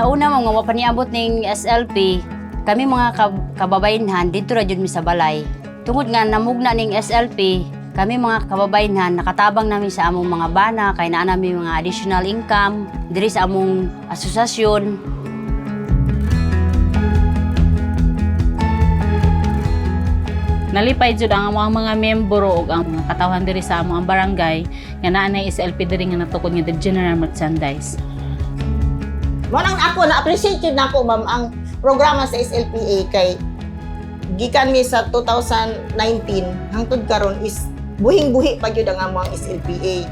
Sa una mga mapaniabot ning SLP, kami mga kababayenhan dito ra jud mi sa balay. Tungod nga namugna ning SLP, kami mga kababayenhan nakatabang namin sa among mga bana kay naa nami mga additional income diri sa among asosasyon. Nalipay jud ang mga membro ug ang mga katawhan diri sa among barangay nga naa nay SLP diri nga natukod nga the general merchandise. Mo nang ako na-appreciate yun nako ma'am ang programa sa SLPA kay gikan mi sa 2019 hangtod karon is buhing-buhi pa gyud ang among SLPA.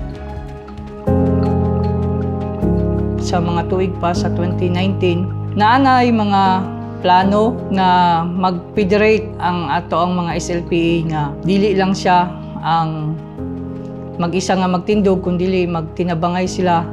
Sa mga tuig pa sa 2019, naanay mga plano na mag-federate ang ato ang mga SLPA nga dili lang siya ang mag-isa nga magtindog kundi magtinabangay sila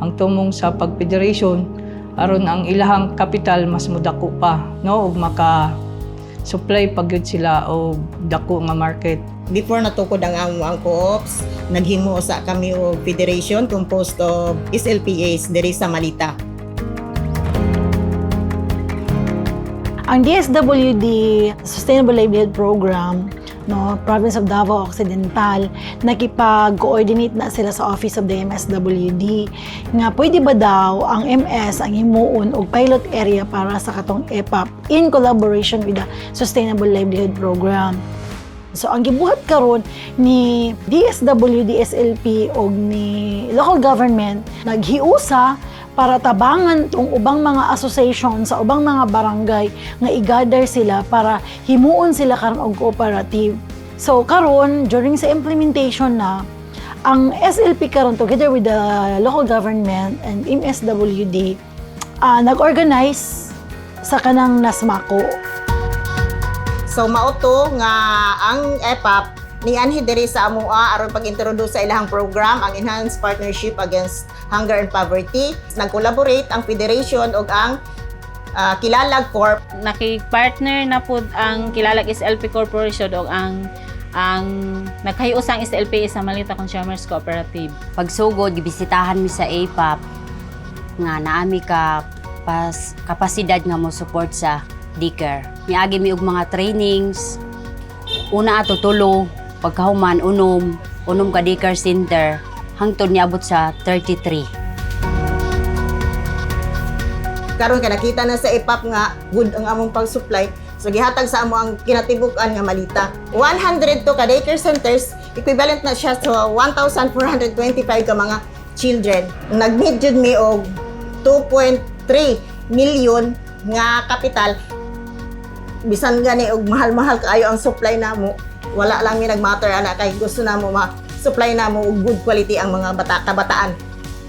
ang tumong sa pag-federation aron ang ilahang kapital mas mudako pa no ug maka-supply pagyud sila og dako nga market. Before natukod ang among co-ops, naghimo sa kami og federation composed of SLPAs diri sa Malita. Ang DSWD Sustainable Livelihood Program, no, Province of Davao Occidental, nakipag-coordinate na sila sa Office of the MSWD nga pwede ba daw ang MS ang himuon og pilot area para sa katong EPAP in collaboration with the Sustainable Livelihood Program. So ang gibuhat karon ni DSWD SLP og ni local government naghiusa para tabangan tong ubang mga association sa ubang mga barangay nga i-gather sila para himuon sila karon og cooperative. So karon during sa implementation na ang SLP karon together with the local government and MSWD nag-organize sa kanang NASMACO. So mauto nga ang EPAP nianhi diri sa amoa aron pag-introduce sa ilahang program ang Enhanced Partnership Against Hunger and Poverty. Nag-collaborate ang federation ug ang Kilalag Corp. Naki-partner na pud ang Kilalag SLP Corporation ug ang nagkahiusang SLP sa Malita Consumers Cooperative. Pagsugod gibisitahan mi sa EPAP nga naami ka kapasidad nga mo support sa DCare. Miagi mi og mga trainings. Una ato tulo, pagkahuman unom ka DCare center hangtod niabot sa 33. Karon ka nakita na sa EPAP nga good ang among pag-supply. So gihatag sa amo ang kinatibuk-an nga Malita. 100 to ka daycare centers, equivalent na siya sa 1,425 ka mga children. Nag-meet jud mi og 2.3 million nga kapital. Bisan gani og mahal-mahal kaayo ang supply namo, wala lang mi nagmatter ana kay gusto namo ma-supply namo og good quality ang mga kabataan.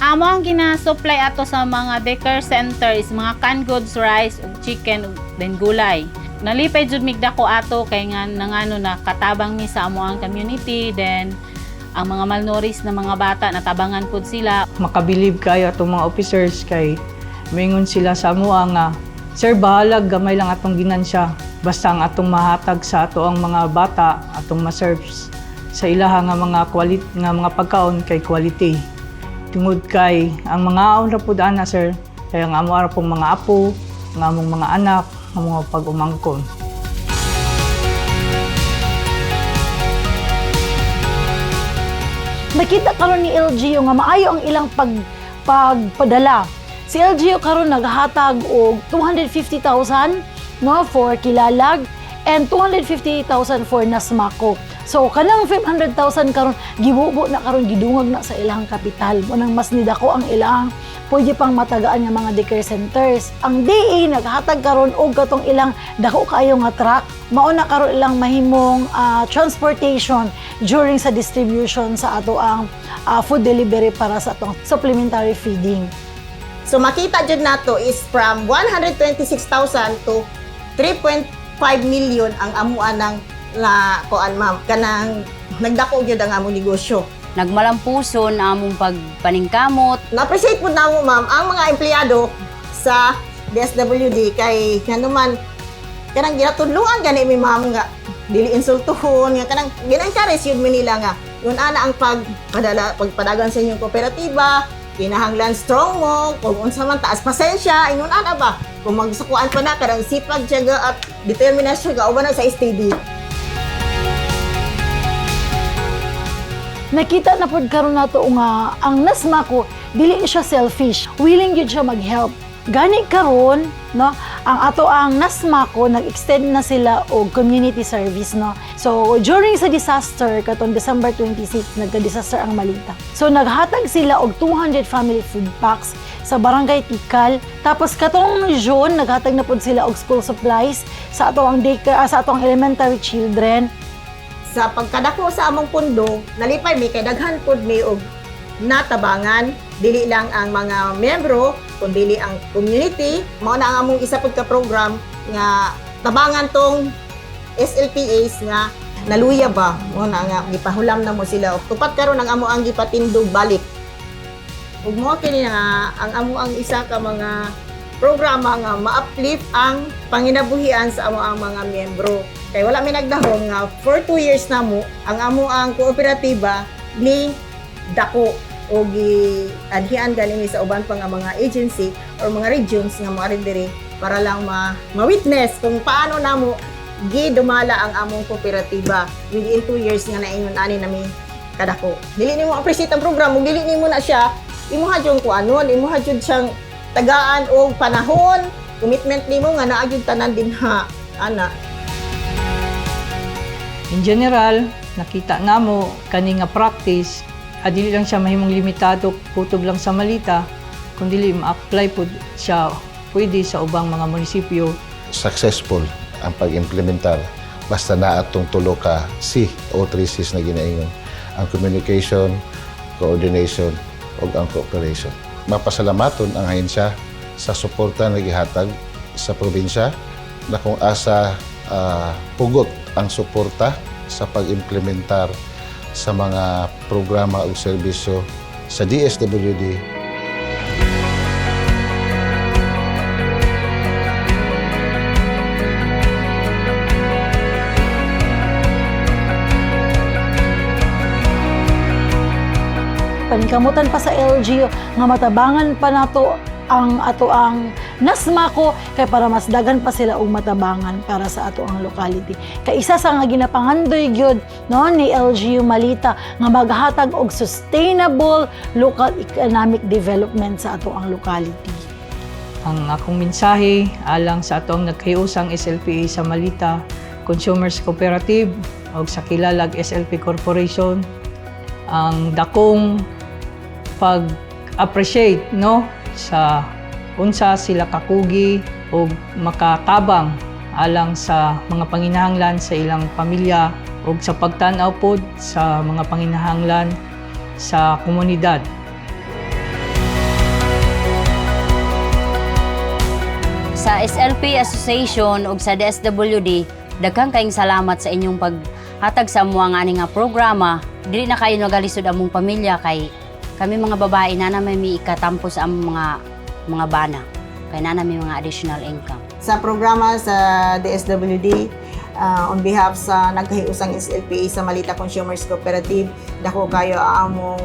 Amo ang gina-supply ato sa mga daycare center is mga canned goods, rice, ug chicken ug then gulay. Nalipay jud mig dako ato kay nga nangano na katabang mi sa amo ang community, then ang mga malnourished na mga bata natabangan pud sila. Makabilib kayo atong mga officers kay mingon sila sa amoa nga sir, bahalag gamay lang atong ginansya. Basta ang atong mahatag sa ato ang mga bata, atong ma-serves sa ilaha nga mga pagkaon kay quality. Tungod kay ang mga aon ra pud ana sir, kaya ang amo ra pong mga apo, ang among mga anak, ang mga pag-umangkon. Nakita karon ni LGU nga maayo ang ilang pagpadala. Si LGU karon naghatag og 250,000 no for Kilalag and 250,000 for NASMACO. So kanang 500,000 karon gibubo na karon gidungag na sa ilang kapital. Unang mas nidako ang ilang pwede pang matagaan nga mga daycare centers. Ang DA naghatag karon og katong ilang dako kaayo nga truck. Mao na karon ilang mahimong transportation during sa distribution sa ato ang food delivery para sa atong supplementary feeding. So makita jud nato is from 126,000 to 3.5 million ang amuan ng kuan ma'am kanang nagdako gyud ang among negosyo. Nagmalampuson among pagpaningkamot. Na-appreciate po namo ma'am ang mga empleyado sa DSWD kay nanuman kanang ginatudluan gani mi ma'am nga dili insultuhon nga kanang gina-encourage yun nila nga yun ana ang pagpadagan sa inyong kooperatiba kinahanglan strong mo, kung unsa man taas pasensya, ingon ana ba? Kung magsukuan pa na kadang sipag tiyaga at determinasyon ga uban na sa STD. Nakita na pod karon nato nga ang nasma ko dili siya selfish, willing gyud siya mag-help. Gani karon no, ang ato ang nasma ko nag-extend na sila og community service no. So during sa disaster katong December 26 nagka-disaster ang Malita. So naghatag sila og 200 family food packs sa barangay Tikal. Tapos katong June naghatag na pod sila og school supplies sa ato ang daycare, sa ato ang elementary children. Sa pagkadako sa among pundo, nalipay may kadaghan pod may og natabangan, dili lang ang mga miyembro, kundi ang community. Mao na ang among isa pod ka program nga tabangan tong SLPAs nga naluya ba. Mao na nga gipahulam na mo sila. Tupat karon ang amo ang gipatindog balik. Ug mo kini nga ang amo ang isa ka mga programa nga ma-uplift ang panginabuhian sa amo ang mga miyembro. Kay wala may nagdahom nga for 2 years na mo ang amo ang kooperatiba ni dako o gi-adhian ganin sa uban pa nga mga agency or mga regions nga mga diri para lang ma-witness kung paano namo gidumala ang among kooperatiba within 2 years nga naingon ani nami kadako. Dili nimo appreciate ang program, dili nimo na siya imuha jud ko anon, imuha jud siyang tagaan og panahon, commitment nimo nga naa jud tanan dinha ana. In general, nakita namo kani nga practice dili lang siya mahimong limitado kutob lang sa Malita, kundi ma-apply po siya pwede sa ubang mga munisipyo. Successful ang pag-implementar basta na atong tulo ka C o 3 C's na ginaingon. Ang communication, coordination, ug ang cooperation. Mapasalamaton ang ahensya sa suporta na gihatag sa probinsya na kung asa hugot ang suporta sa pag-implementar sa mga programa o serbisyo sa DSWD. Panikamutan pa sa LGU nga matabangan pa nato ang ato ang nasma ko kay para mas dagan pa sila og matabangan para sa ato ang locality. Kay isa sa nga ginapangandoy gyud no ni LGU Malita nga maghatag og sustainable local economic development sa ato ang locality. Ang akong mensahe alang sa atong nagkahiusang SLPA sa Malita, Consumers Cooperative ug sa kilalag SLP Corporation, ang dakong pag-appreciate no sa unsa sila kakugi o makatabang alang sa mga panginahanglan sa ilang pamilya o sa pagtanaw pod sa mga panginahanglan sa komunidad. Sa SLP Association ug sa DSWD, daghang kayong salamat sa inyong paghatag sa amo nga ani nga programa. Dili na kayo nagalisod among pamilya kay kami mga babae na may ikatampo sa among mga bana. Kaya na may mga additional income. Sa programa sa DSWD, on behalf sa nagkahiusang SLPA sa Malita Consumers Cooperative, dako kayo among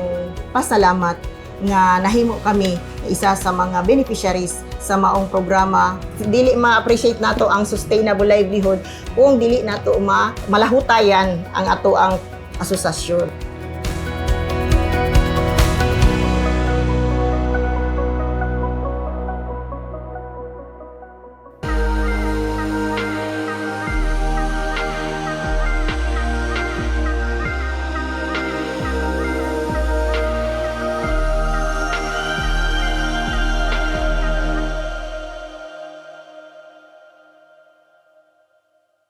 pasalamat nga nahimo kami isa sa mga beneficiaries sa maong programa. Dili ma-appreciate nato ang sustainable livelihood kung dili nato malahutayan ang ato ang asosasyon.